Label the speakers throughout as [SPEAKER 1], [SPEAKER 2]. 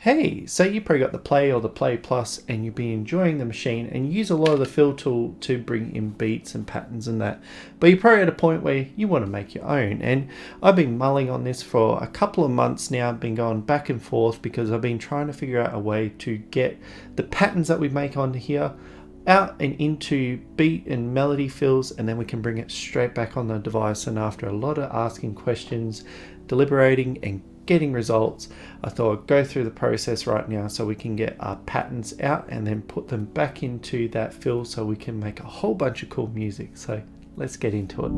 [SPEAKER 1] Hey, so you probably got the Play or the Play Plus and you've been enjoying the machine and you use a lot of the fill tool to bring in beats and patterns and that. But you're probably at a point where you want to make your own. And I've been mulling on this for a couple of months now. I've been going back and forth because I've been trying to figure out a way to get the patterns that we make on here out and into beat and melody fills, and then we can bring it straight back on the device. And after a lot of asking questions, deliberating and getting results, I thought I'd go through the process right now so we can get our patterns out and then put them back into that fill so we can make a whole bunch of cool music. So let's get into it.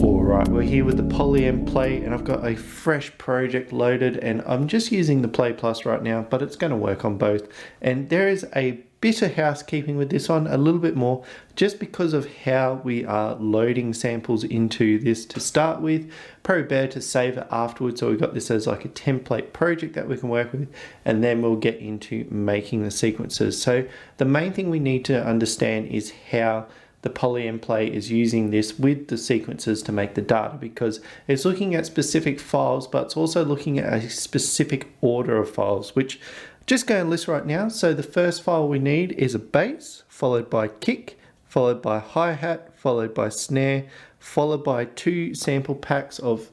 [SPEAKER 1] Alright, we're here with the Polyend Play and I've got a fresh project loaded and I'm just using the Play Plus right now, but it's going to work on both. And there is a bit of housekeeping with this one, a little bit more, just because of how we are loading samples into this to start with. Probably better to save it afterwards, so we've got this as like a template project that we can work with, and then we'll get into making the sequences. So the main thing we need to understand is how the Polyend Play is using this with the sequences to make the data, because it's looking at specific files, but it's also looking at a specific order of files, which just go and list right now. So the first file we need is a bass, followed by kick, followed by hi-hat, followed by snare, followed by 2 sample packs of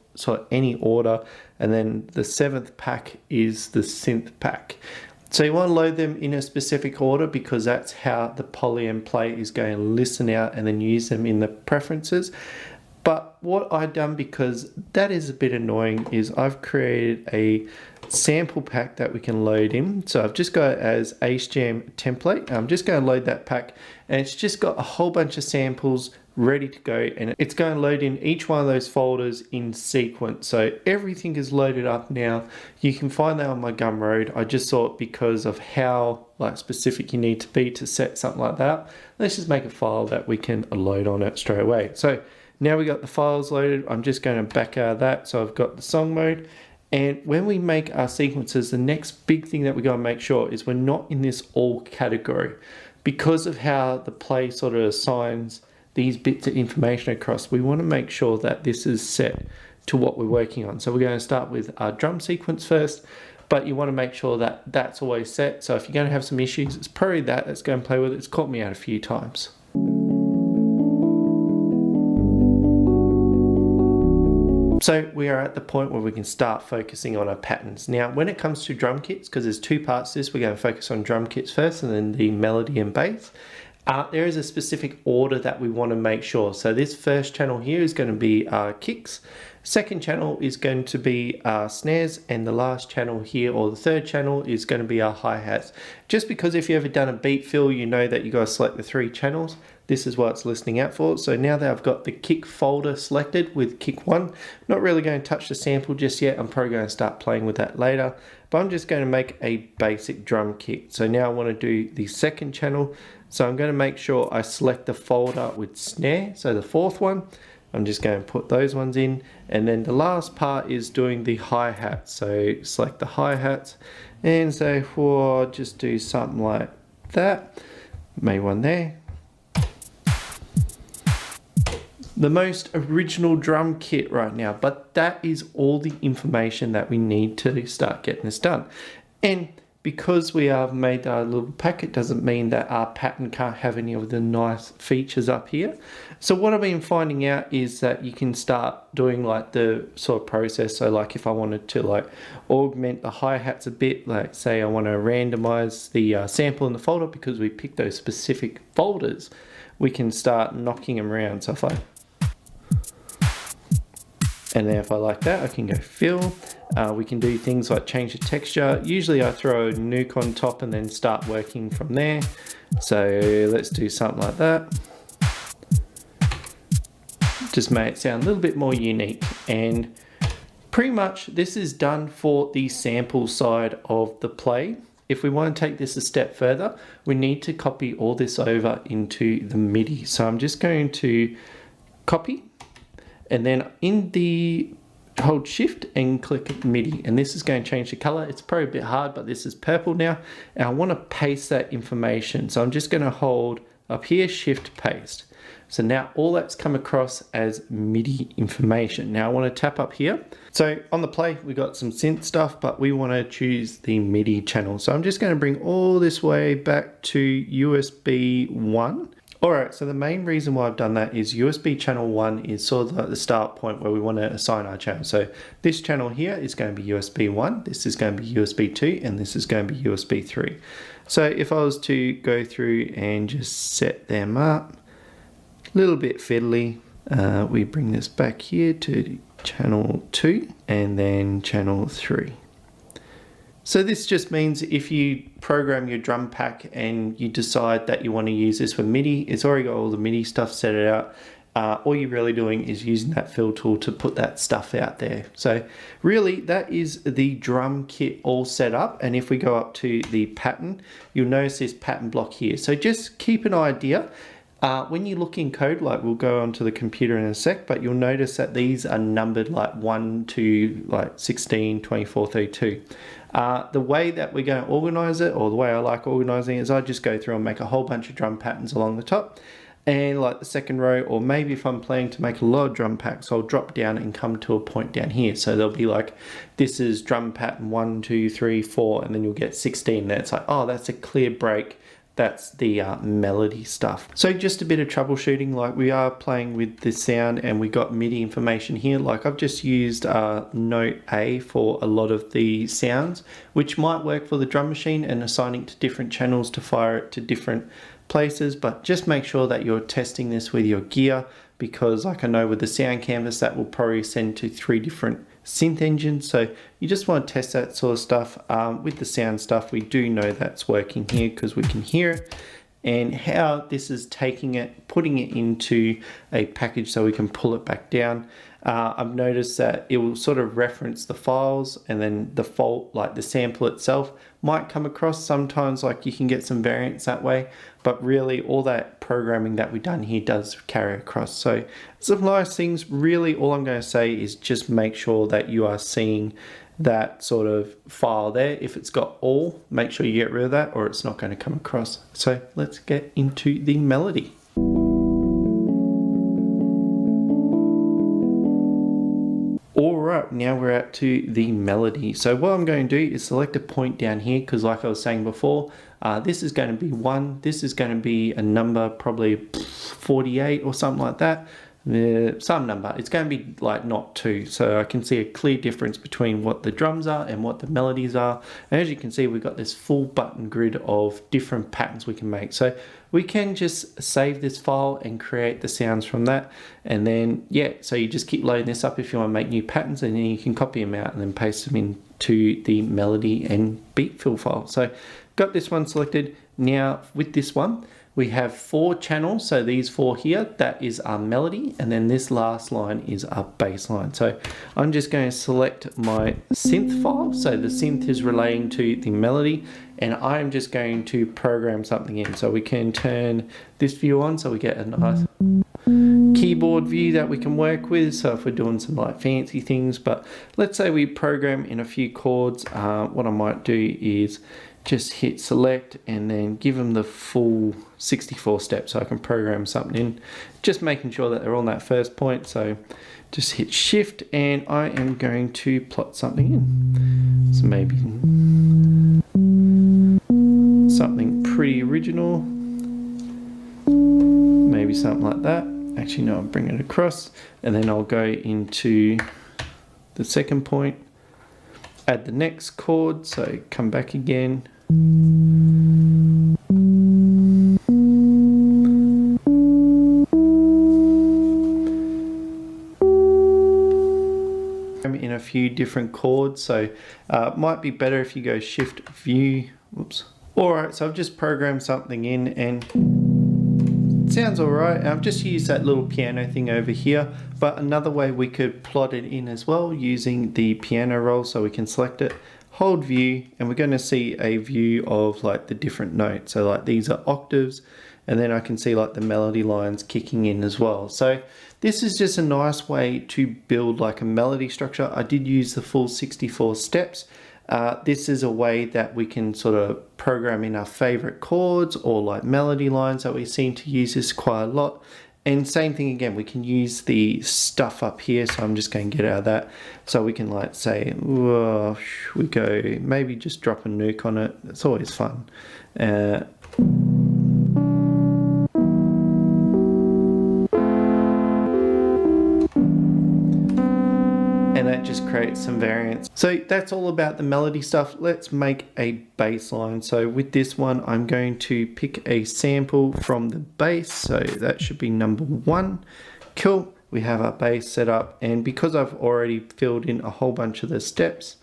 [SPEAKER 1] any order, and then the 7th pack is the synth pack. So you want to load them in a specific order because that's how the Polyend Play is going to listen out and then use them in the preferences. But what I've done, because that is a bit annoying, is I've created a sample pack that we can load in. So I've just got it as HJam template. I'm just going to load that pack, and it's just got a whole bunch of samples ready to go, and it's going to load in each one of those folders in sequence. So everything is loaded up now. You can find that on my Gumroad. I just thought, because of how specific you need to be to set something like that, let's just make a file that we can load on it straight away. So now we got the files loaded. I'm just going to back out of that. So I've got the song mode. And when we make our sequences, the next big thing that we got to make sure is we're not in this all category, because of how the Play sort of assigns these bits of information across. We want to make sure that this is set to what we're working on. So we're going to start with our drum sequence first, but you want to make sure that that's always set. So if you're going to have some issues, it's probably that's going to play with it. It's caught me out a few times. So we are at the point where we can start focusing on our patterns. Now, when it comes to drum kits, because there's 2 parts to this, we're going to focus on drum kits first and then the melody and bass. There is a specific order that we want to make sure. So this first channel here is going to be kicks. Second channel is going to be snares, and the last channel here, or the third channel, is going to be our hi-hats. Just because if you've ever done a beat fill, you know that you got to select the 3 channels. This is what it's listening out for. So now that I've got the kick folder selected with kick 1, not really going to touch the sample just yet. I'm probably going to start playing with that later, but I'm just going to make a basic drum kit. So now I want to do the second channel. So I'm going to make sure I select the folder with snare. So the 4th one, I'm just going to put those ones in. And then the last part is doing the hi-hat. So select the hi-hats and say, well, I'll just do something like that. Maybe one there. The most original drum kit right now, but that is all the information that we need to start getting this done. And because we have made our little packet, doesn't mean that our pattern can't have any of the nice features up here. So what I've been finding out is that you can start doing the sort of process. So if I wanted to augment the hi-hats a bit, say I want to randomize the sample in the folder, because we picked those specific folders, we can start knocking them around. So and then if I like that, I can go fill. We can do things like change the texture. Usually I throw a nuke on top and then start working from there. So let's do something like that. Just make it sound a little bit more unique. And pretty much this is done for the sample side of the Play. If we want to take this a step further, we need to copy all this over into the Midi. So I'm just going to copy, and then in the hold shift and click Midi, and this is going to change the color. It's probably a bit hard, but this is purple now, and I want to paste that information. So I'm just going to hold up here, shift paste. So now all that's come across as MIDI information. Now I want to tap up here. So on the play, we got some synth stuff, but we want to choose the MIDI channel. So I'm just going to bring all this way back to USB 1. Alright, so the main reason why I've done that is USB channel 1 is sort of like the start point where we want to assign our channel. So this channel here is going to be USB 1, this is going to be USB 2, and this is going to be USB 3. So if I was to go through and just set them up, a little bit fiddly, we bring this back here to channel 2 and then channel 3. So this just means if you program your drum pack and you decide that you want to use this for MIDI, it's already got all the MIDI stuff set out. All you're really doing is using that fill tool to put that stuff out there. So really that is the drum kit all set up. And if we go up to the pattern, you'll notice this pattern block here. So just keep an idea. When you look in code, like we'll go onto the computer in a sec, but you'll notice that these are numbered like 1 to like 16, 24, 32. The way that we're going to organize it, or the way I like organizing it, is I just go through and make a whole bunch of drum patterns along the top. And like the second row, or maybe if I'm planning to make a lot of drum packs, I'll drop down and come to a point down here. So there'll be like, this is drum pattern 1, 2, 3, 4, and then you'll get 16 there. It's like, oh, that's a clear break. That's the melody stuff. So just a bit of troubleshooting, like we are playing with the sound and we got MIDI information here. Like I've just used note A for a lot of the sounds, which might work for the drum machine, and assigning to different channels to fire it to different places. But just make sure that you're testing this with your gear, because like I know with the sound canvas, that will probably send to 3 different synth engines. So you just want to test that sort of stuff. With the sound stuff, we do know that's working here because we can hear it, and how this is taking it, putting it into a package so we can pull it back down. I've noticed that it will sort of reference the files, and then the fault, like the sample itself, might come across. Sometimes like you can get some variants that way, but really all that programming that we've done here does carry across. So some nice things. Really all I'm going to say is just make sure that you are seeing that sort of file there. If it's got all, make sure you get rid of that, or it's not going to come across. So let's get into the melody. Alright, now we're out to the melody. So what I'm going to do is select a point down here, because like I was saying before, this is going to be 1, this is going to be a number, probably 48 or something like that. Some number, it's going to be like not 2, so I can see a clear difference between what the drums are and what the melodies are. And as you can see, we've got this full button grid of different patterns we can make. So we can just save this file and create the sounds from that, and then yeah, so you just keep loading this up if you want to make new patterns, and then you can copy them out and then paste them into the melody and beat fill file. So got this one selected. Now with this one, we have 4 channels, so these 4 here, that is our melody, and then this last line is our bass line. So I'm just going to select my synth file, so the synth is relating to the melody, and I'm just going to program something in. So we can turn this view on, so we get a nice keyboard view that we can work with, so if we're doing some like fancy things. But let's say we program in a few chords. What I might do is just hit select and then give them the full 64 steps so I can program something in, just making sure that they're on that first point. So just hit shift and I am going to plot something in. So maybe something pretty original, maybe something like that. Actually no, I'll bring it across, and then I'll go into the second point, add the next chord, so come back again. In a few different chords, so it might be better if you go shift view. Whoops. Alright, so I've just programmed something in and it sounds alright. I've just used that little piano thing over here, but another way we could plot it in as well using the piano roll, so we can select it, hold view, and we're going to see a view of like the different notes. So like these are octaves, and then I can see like the melody lines kicking in as well. So this is just a nice way to build like a melody structure. I did use the full 64 steps. This is a way that we can sort of program in our favorite chords or like melody lines that we seem to use this quite a lot. And same thing again, we can use the stuff up here, so I'm just going to get out of that. So we can like say, whoa, we go, maybe just drop a nuke on it. It's always fun. And that just creates some variance. So that's all about the melody stuff. Let's make a bass line. So with this one, I'm going to pick a sample from the bass. So that should be number 1. Cool, we have our bass set up. And because I've already filled in a whole bunch of the steps,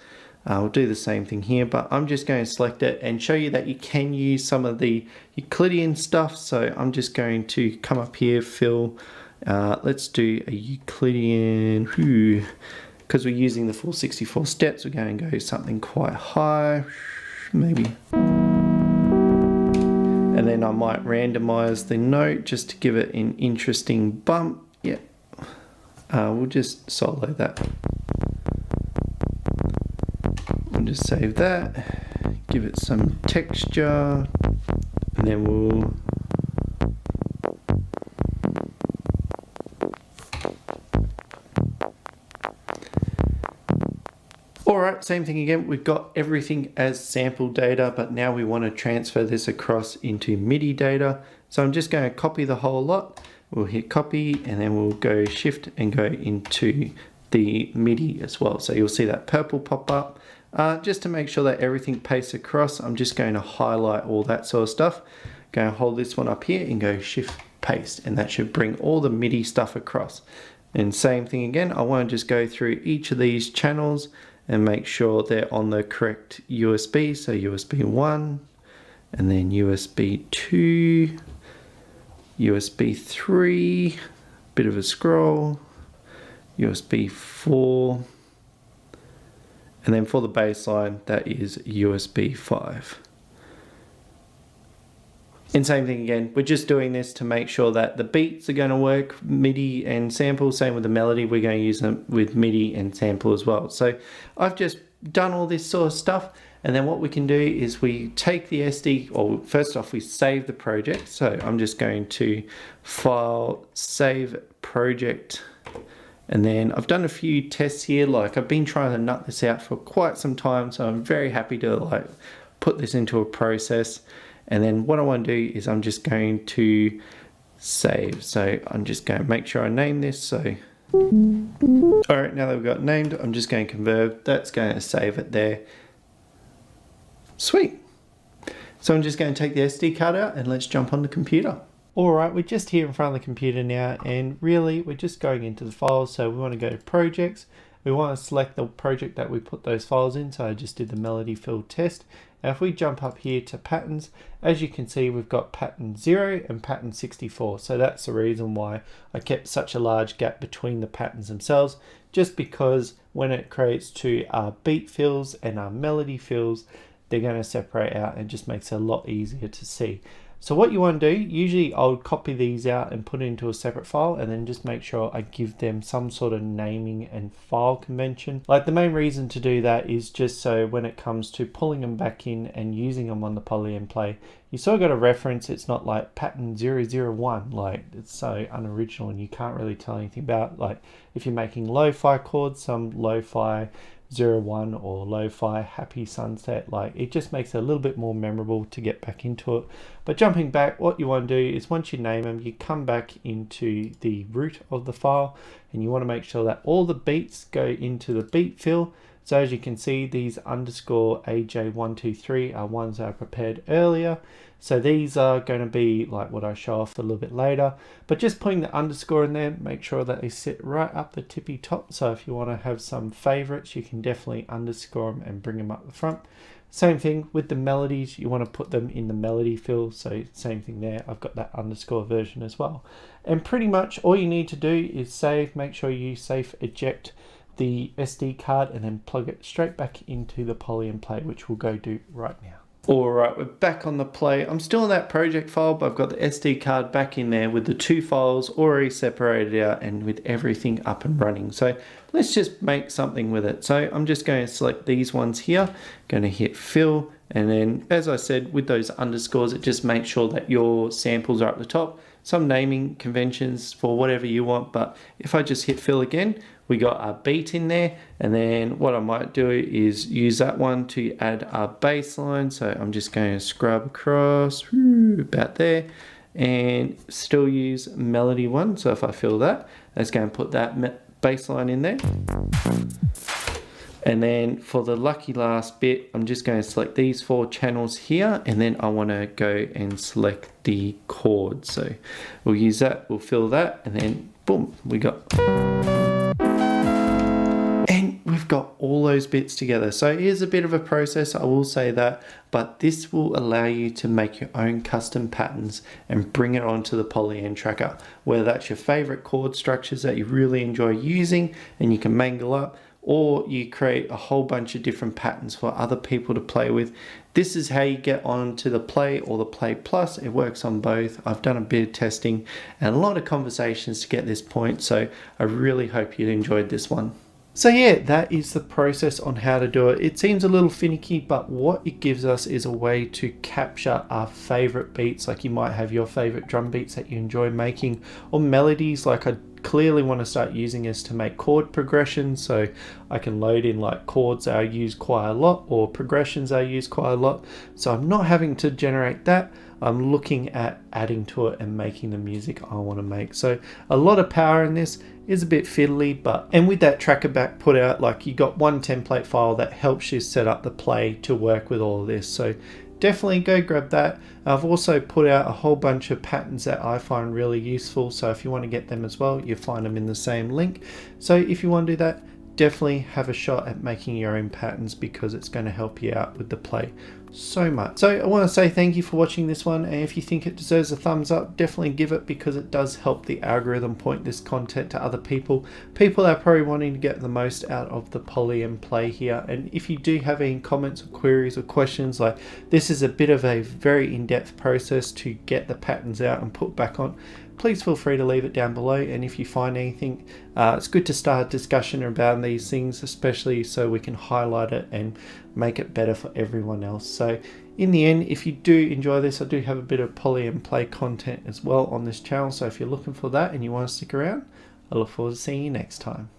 [SPEAKER 1] I'll do the same thing here, but I'm just going to select it and show you that you can use some of the Euclidean stuff. So I'm just going to come up here, fill, let's do a Euclidean, because we're using the full 64 steps, we're going to go something quite high, maybe. And then I might randomize the note just to give it an interesting bump. Yeah, we'll just solo that. We'll just save that, give it some texture, and then we'll Alright, same thing again, we've got everything as sample data, but now we want to transfer this across into MIDI data. So I'm just going to copy the whole lot. We'll hit copy and then we'll go shift and go into the MIDI as well. So you'll see that purple pop up. Just to make sure that everything pastes across, I'm just going to highlight all that sort of stuff. Going to hold this one up here and go shift paste, and that should bring all the MIDI stuff across. And same thing again, I want to just go through each of these channels and make sure they're on the correct USB. So USB 1, and then USB 2, USB 3, bit of a scroll, USB 4, and then for the bass line, that is USB 5. And same thing again, we're just doing this to make sure that the beats are going to work, MIDI and sample. Same with the melody, we're going to use them with MIDI and sample as well. So I've just done all this sort of stuff, and then what we can do is we take the SD, or first off we save the project. So I'm just going to File, Save Project, and then I've done a few tests here. Like I've been trying to nut this out for quite some time, so I'm very happy to like put this into a process. And then what I want to do is I'm just going to save. So I'm just going to make sure I name this. So, all right, now that we've got it named, I'm just going to convert. That's going to save it there. Sweet. So I'm just going to take the SD card out and let's jump on the computer. All right, we're just here in front of the computer now, and really we're just going into the files. So we want to go to projects. We want to select the project that we put those files in. So I just did the melody fill test. Now if we jump up here to patterns, as you can see, we've got pattern 0 and pattern 64. So that's the reason why I kept such a large gap between the patterns themselves, just because when it creates to our beat fills and our melody fills, they're going to separate out, and just makes it a lot easier to see. So what you want to do, usually I would copy these out and put it into a separate file, and then just make sure I give them some sort of naming and file convention. Like the main reason to do that is just so when it comes to pulling them back in and using them on the Polyend play, you sort of got a reference. It's not like pattern 001, like it's so unoriginal and you can't really tell anything about. Like if you're making lo-fi chords, some lo-fi 01 or lo-fi happy sunset, like it just makes it a little bit more memorable to get back into it. But jumping back, what you want to do is once you name them, you come back into the root of the file, and you want to make sure that all the beats go into the beat fill. So as you can see, these underscore AJ123 are ones that I prepared earlier. So these are going to be like what I show off a little bit later, but just putting the underscore in there, make sure that they sit right up the tippy top. So if you want to have some favorites, you can definitely underscore them and bring them up the front. Same thing with the melodies, you want to put them in the melody fill. So same thing there, I've got that underscore version as well. And pretty much all you need to do is save, make sure you safe eject the SD card and then plug it straight back into the Polyend play, which we'll go do right now. All right, we're back on the play. I'm still in that project file, but I've got the SD card back in there with the two files already separated out and with everything up and running. So let's just make something with it. So I'm just going to select these ones here, going to hit fill. And then, as I said, with those underscores, it just makes sure that your samples are at the top. some naming conventions for whatever you want. But if I just hit fill again, we got our beat in there, and then what I might do is use that one to add our bass line. So I'm just going to scrub across about there, and still use melody one. So if I fill that, that's going to put that bass line in there. And then for the lucky last bit, I'm just going to select these 4 channels here, and then I want to go and select the chord. So we'll use that, we'll fill that, and then boom, we got, and we've got all those bits together. So it is a bit of a process, I will say that, but this will allow you to make your own custom patterns and bring it onto the Polyend tracker, whether that's your favorite chord structures that you really enjoy using and you can mangle up, or you create a whole bunch of different patterns for other people to play with. This is how you get onto the Play or the Play Plus. It works on both. I've done a bit of testing and a lot of conversations to get this point, so I really hope you enjoyed this one. So yeah, that is the process on how to do it. It seems a little finicky, but what it gives us is a way to capture our favorite beats. Like you might have your favorite drum beats that you enjoy making, or melodies. Like I clearly want to start using this to make chord progressions, so I can load in like chords that I use quite a lot or progressions I use quite a lot. So I'm not having to generate that. I'm looking at adding to it and making the music I want to make. So a lot of power in this. Is a bit fiddly, but and with that tracker back put out, like you got one template file that helps you set up the Play to work with all of this. So definitely go grab that. I've also put out a whole bunch of patterns that I find really useful, so if you want to get them as well, you find them in the same link. So if you want to do that, definitely have a shot at making your own patterns, because it's going to help you out with the Play so much. So I want to say thank you for watching this one, and if you think it deserves a thumbs up, definitely give it, because it does help the algorithm point this content to other people that are probably wanting to get the most out of the Polyend Play here. And if you do have any comments or queries or questions, like this is a bit of a very in-depth process to get the patterns out and put back on, please feel free to leave it down below. And if you find anything, it's good to start a discussion about these things, especially so we can highlight it and make it better for everyone else. So in the end, if you do enjoy this, I do have a bit of Polyend Play content as well on this channel. So if you're looking for that and you want to stick around, I look forward to seeing you next time.